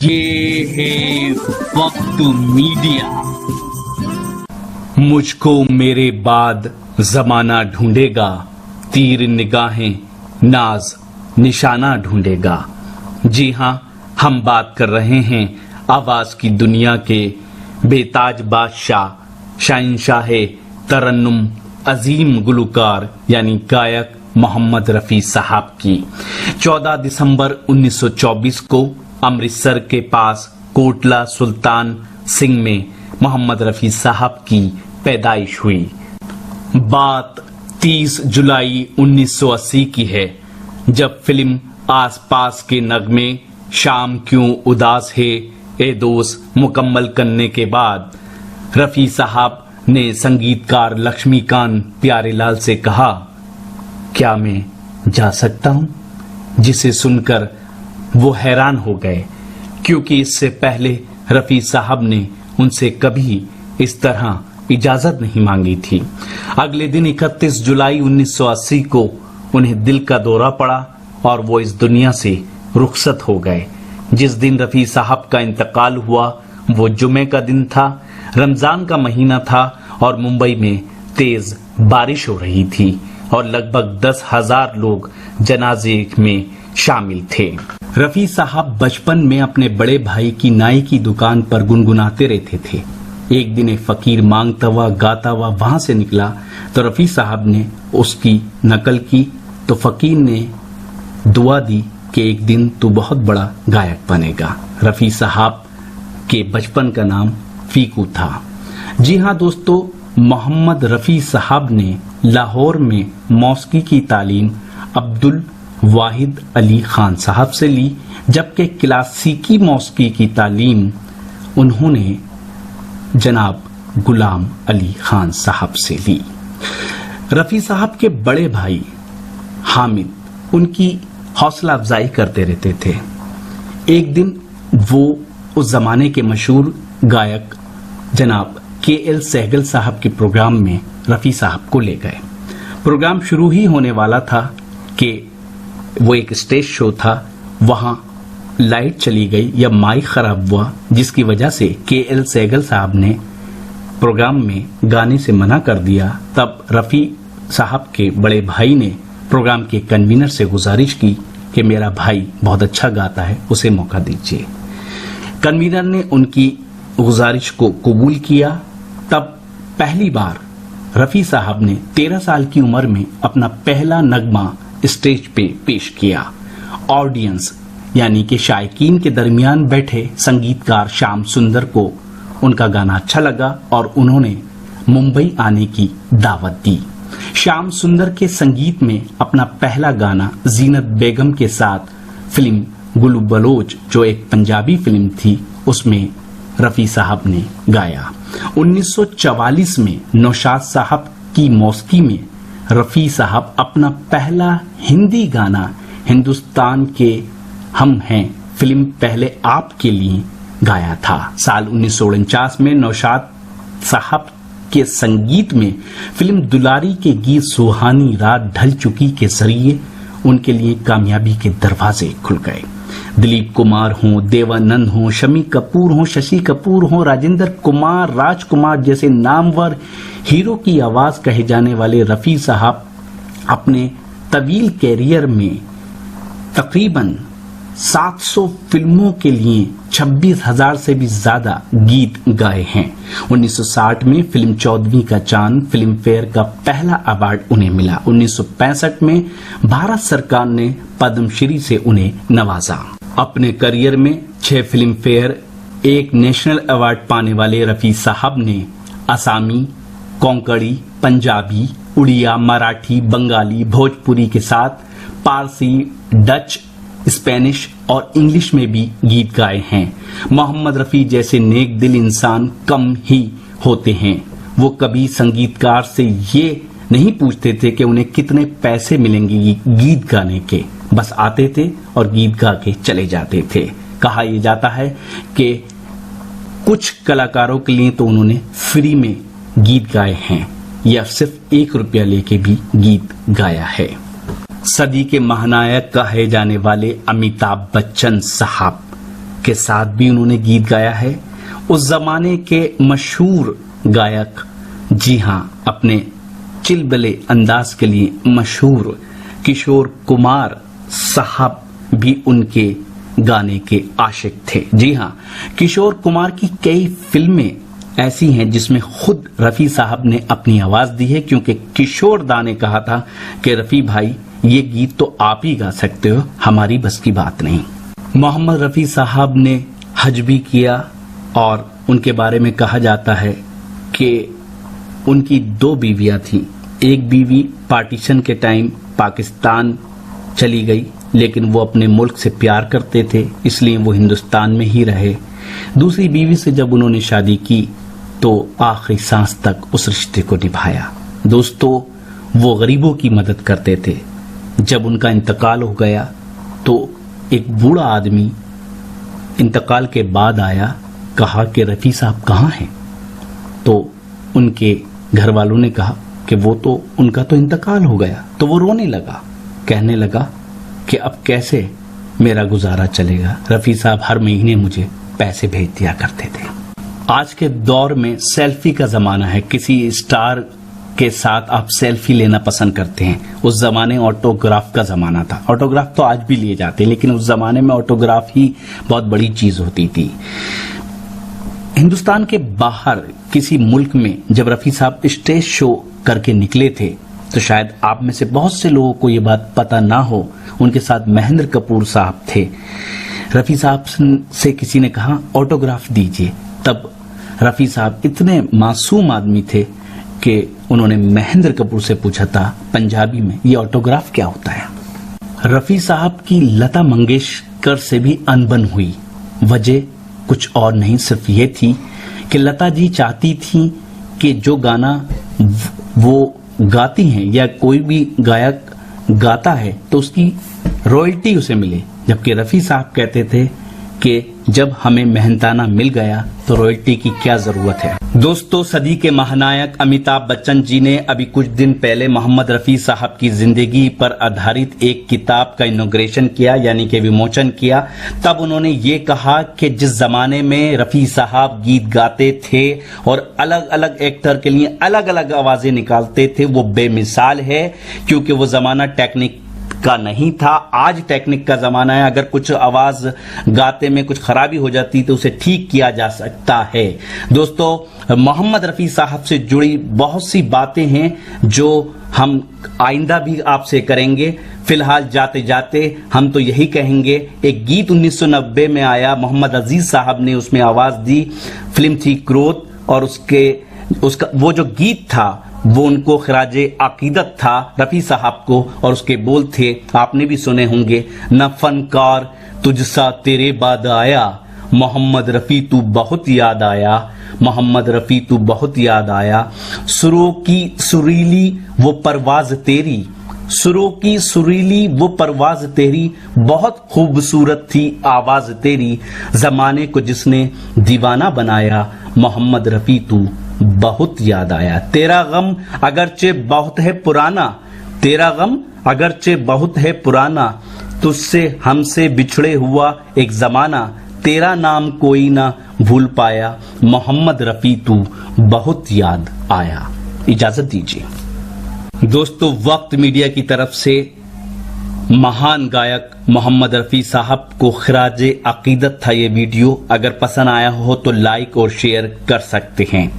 ये है वक्त मीडिया। मुझको मेरे बाद जमाना ढूंढेगा, तीर निगाहें नाज निशाना ढूंढेगा। जी हां, हम बात कर रहे हैं आवाज की दुनिया के बेताज बादशाह, शहंशाह तरन्नुम, अजीम गुलकार यानी गायक मोहम्मद रफी साहब की। 14 दिसंबर 1924 को अमृतसर के पास कोटला सुल्तान सिंह में मोहम्मद रफी साहब की पैदाइश हुई। बात 30 जुलाई 1980 की है, जब फिल्म आसपास के नगमे शाम क्यों उदास है ए दोस्त मुकम्मल करने के बाद रफी साहब ने संगीतकार लक्ष्मीकांत प्यारेलाल से कहा, क्या मैं जा सकता हूं? जिसे सुनकर वो हैरान हो गए, क्योंकि इससे पहले रफी साहब ने उनसे कभी इस तरह इजाजत नहीं मांगी थी। अगले दिन 31 जुलाई 1980 को उन्हें दिल का दौरा पड़ा और वो इस दुनिया से रुखसत हो गए। जिस दिन रफी साहब का इंतकाल हुआ वो जुमे का दिन था, रमजान का महीना था और मुंबई में तेज बारिश हो रही थी और लगभग 10,000 लोग जनाजे में शामिल थे। रफी साहब बचपन में अपने बड़े भाई की नाई की दुकान पर गुनगुनाते रहते थे। एक दिन एक फकीर मांगता हुआ गाता हुआ वहां से निकला तो रफी साहब ने उसकी नकल की तो फकीर ने दुआ दी कि एक दिन तू बहुत बड़ा गायक बनेगा। रफी साहब के बचपन का नाम फीकू था। जी हाँ दोस्तों, मोहम्मद रफी साहब ने लाहौर में मौसीकी की तालीम अब्दुल वाहिद अली खान साहब से ली, जबकि क्लासिकी मौसीकी की तालीम उन्होंने जनाब गुलाम अली खान साहब से ली। रफी साहब के बड़े भाई हामिद उनकी हौसला अफजाई करते रहते थे। एक दिन वो उस जमाने के मशहूर गायक जनाब KL सहगल साहब के प्रोग्राम में रफी साहब को ले गए। प्रोग्राम शुरू ही होने वाला था कि वो एक स्टेज शो था, वहां लाइट चली गई या माइक खराब हुआ, जिसकी वजह से KL सहगल साहब ने प्रोग्राम में गाने से मना कर दिया। तब रफी साहब के बड़े भाई ने प्रोग्राम के कन्वीनर से गुजारिश की कि मेरा भाई बहुत अच्छा गाता है, उसे मौका दीजिए। कन्वीनर ने उनकी गुजारिश को कबूल किया। तब पहली बार रफी साहब ने 13 साल की उम्र में अपना पहला नगमा स्टेज पे पेश किया। ऑडियंस यानी कि शायकीन के दरमियान बैठे संगीतकार श्याम सुंदर को उनका गाना अच्छा लगा और उन्होंने मुंबई आने की दावत दी। श्याम सुंदर के संगीत में अपना पहला गाना जीनत बेगम के साथ फिल्म गुलू बलोच, जो एक पंजाबी फिल्म थी, उसमें रफी साहब ने गाया। 1944 में नौशाद साहब की मौसीकी में रफी साहब अपना पहला हिंदी गाना हिंदुस्तान के हम हैं फिल्म पहले आपके लिए गाया था। साल 1949 में नौशाद साहब के संगीत में फिल्म दुलारी के गीत सुहानी रात ढल चुकी के जरिए उनके लिए कामयाबी के दरवाजे खुल गए। दिलीप कुमार हों, देवानंद हों, शमी कपूर हों, शशि कपूर हों, राजेंद्र कुमार, राजकुमार जैसे नामवर हीरो की आवाज कहे जाने वाले रफी साहब अपने तवील कैरियर में तकरीबन 700 फिल्मों के लिए 26,000 से भी ज्यादा गीत गाए हैं। 1960 में फिल्म 14वीं का चांद फिल्म फेयर का पहला अवार्ड उन्हें मिला। 1965 में भारत सरकार ने पद्मश्री से उन्हें नवाजा। अपने करियर में 6 फिल्म फेयर, 1 नेशनल अवार्ड पाने वाले रफी साहब ने असामी, कोंकणी, पंजाबी, उड़िया, मराठी, बंगाली, भोजपुरी के साथ पारसी, डच, स्पेनिश और इंग्लिश में भी गीत गाए हैं। मोहम्मद रफी जैसे नेक दिल इंसान कम ही होते हैं। वो कभी संगीतकार से ये नहीं पूछते थे कि उन्हें कितने पैसे मिलेंगे गीत गाने के, बस आते थे और गीत गा के चले जाते थे। कहा यह जाता है कि कुछ कलाकारों के लिए तो उन्होंने फ्री में गीत गाए हैं या सिर्फ 1 रुपया लेके भी गीत गाया है। सदी के महानायक कहे जाने वाले अमिताभ बच्चन साहब के साथ भी उन्होंने गीत गाया है। उस जमाने के मशहूर गायक, जी हाँ, अपने चिलबले अंदाज के लिए मशहूर किशोर कुमार साहब भी उनके गाने के आशिक थे। जी हाँ, किशोर कुमार की कई फिल्में ऐसी हैं जिसमें खुद रफी साहब ने अपनी आवाज दी है, क्योंकि किशोर दा ने कहा था कि रफी भाई ये गीत तो आप ही गा सकते हो, हमारी बस की बात नहीं। मोहम्मद रफी साहब ने हज भी किया और उनके बारे में कहा जाता है कि उनकी 2 बीवियां थीं। एक बीवी पार्टीशन के टाइम पाकिस्तान चली गई, लेकिन वो अपने मुल्क से प्यार करते थे, इसलिए वो हिंदुस्तान में ही रहे। दूसरी बीवी से जब उन्होंने शादी की तो आखिरी सांस तक उस रिश्ते को निभाया। दोस्तों, वो गरीबों की मदद करते थे। जब उनका इंतकाल हो गया तो एक बूढ़ा आदमी इंतकाल के बाद आया, कहा कि रफी साहब कहाँ हैं? तो उनके घर वालों ने कहा कि वो तो, उनका तो इंतकाल हो गया। तो वो रोने लगा, कहने लगा कि अब कैसे मेरा गुजारा चलेगा, रफी साहब हर महीने मुझे पैसे भेज दिया करते थे। आज के दौर में सेल्फी का जमाना है, किसी स्टार के साथ आप सेल्फी लेना पसंद करते हैं। उस जमाने ऑटोग्राफ का जमाना था। ऑटोग्राफ तो आज भी लिए जाते हैं, लेकिन उस जमाने में ऑटोग्राफ ही बहुत बड़ी चीज होती थी। हिंदुस्तान के बाहर किसी मुल्क में जब रफी साहब स्टेज शो करके निकले थे तो शायद आप में से बहुत से लोगों को ये बात पता ना हो, उनके साथ महेंद्र कपूर साहब थे। रफी साहब से किसी ने कहा ऑटोग्राफ दीजिए, तब रफी साहब इतने मासूम आदमी थे कि उन्होंने महेंद्र कपूर से पूछा था पंजाबी में, ये ऑटोग्राफ क्या होता है। रफी साहब की लता मंगेशकर से भी अनबन हुई। वजह कुछ और नहीं, सिर्फ ये थी कि लता जी चाहती थी कि जो गाना वो गाती हैं या कोई भी गायक गाता है तो उसकी रॉयल्टी उसे मिले, जबकि रफी साहब कहते थे कि जब हमें मेहनताना मिल गया तो रॉयल्टी की क्या जरूरत है। दोस्तों, सदी के महानायक अमिताभ बच्चन जी ने अभी कुछ दिन पहले मोहम्मद रफी साहब की जिंदगी पर आधारित एक किताब का इनॉग्रेशन किया, यानी कि विमोचन किया। तब उन्होंने ये कहा कि जिस जमाने में रफी साहब गीत गाते थे और अलग अलग एक्टर के लिए अलग अलग आवाजें निकालते थे, वो बेमिसाल है, क्योंकि वो जमाना टेक्निक का नहीं था। आज टेक्निक का जमाना है। अगर कुछ आवाज गाते में कुछ खराबी हो जाती तो उसे ठीक किया जा सकता है। दोस्तों, मोहम्मद रफी साहब से जुड़ी बहुत सी बातें हैं जो हम आइंदा भी आपसे करेंगे। फिलहाल जाते जाते हम तो यही कहेंगे, एक गीत 1990 में आया, मोहम्मद अजीज साहब ने उसमें आवाज दी। फिल्म थी क्रोध और उसका वो जो गीत था वो उनको खराजे अकीदत था रफी साहब को, और उसके बोल थे, आपने भी सुने होंगे, न फनकार तुझसा तेरे बाद आया, मोहम्मद रफी तू बहुत याद आया, मोहम्मद रफी तू बहुत याद आया, सुरों की सुरीली वो परवाज तेरी, सुरों की सुरीली वो परवाज तेरी, बहुत खूबसूरत थी आवाज तेरी, जमाने को जिसने दीवाना बनाया, मोहम्मद रफी तू बहुत याद आया। तेरा गम अगरचे बहुत है पुराना, तेरा गम अगरचे बहुत है पुराना, तुझसे हमसे बिछड़े हुआ एक जमाना, तेरा नाम कोई ना भूल पाया, मोहम्मद रफी तू बहुत याद आया। इजाजत दीजिए। दोस्तों, वक्त मीडिया की तरफ से महान गायक मोहम्मद रफी साहब को खराजे अकीदत था ये वीडियो। अगर पसंद आया हो तो लाइक और शेयर कर सकते हैं।